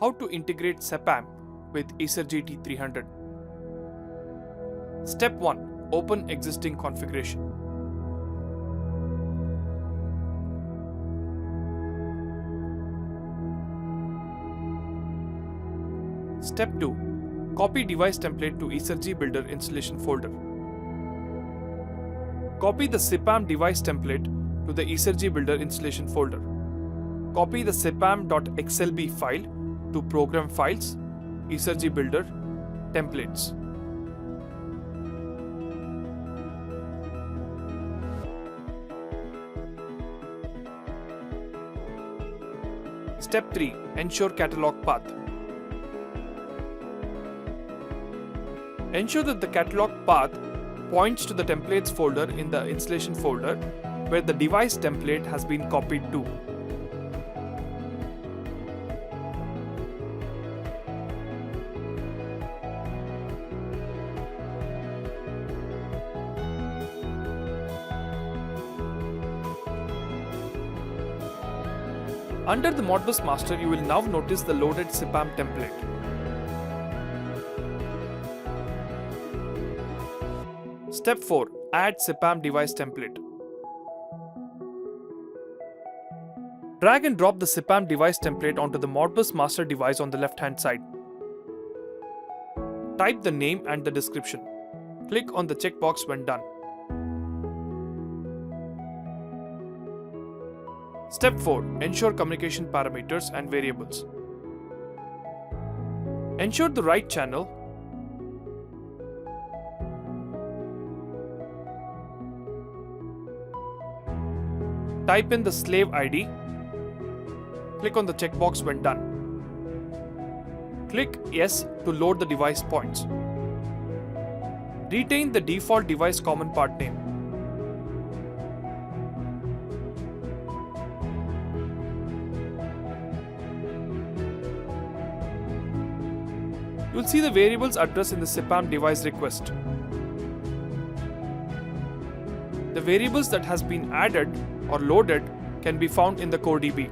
How to integrate SEPAM with Easergy T300. Step 1. Open existing configuration. Step 2. Copy device template to Easergy Builder installation folder. Copy the SEPAM device template to the Easergy Builder installation folder. Copy the sepam.xlb file to Program Files, Easergy Builder, Templates. Step 3. Ensure catalog path. Ensure that the catalog path points to the templates folder in the installation folder where the device template has been copied to. Under the Modbus master, you will now notice the loaded SEPAM template. Step 4. Add SEPAM device template. Drag and drop the SEPAM device template onto the Modbus master device on the left-hand side. Type the name and the description. Click on the checkbox when done. Step 4. Ensure communication parameters and variables. Ensure the right channel. Type in the slave ID. Click on the checkbox when done. Click Yes to load the device points. Retain the default device common part name. You will see the variables address in the SEPAM device request. The variables that has been added or loaded can be found in the core DB.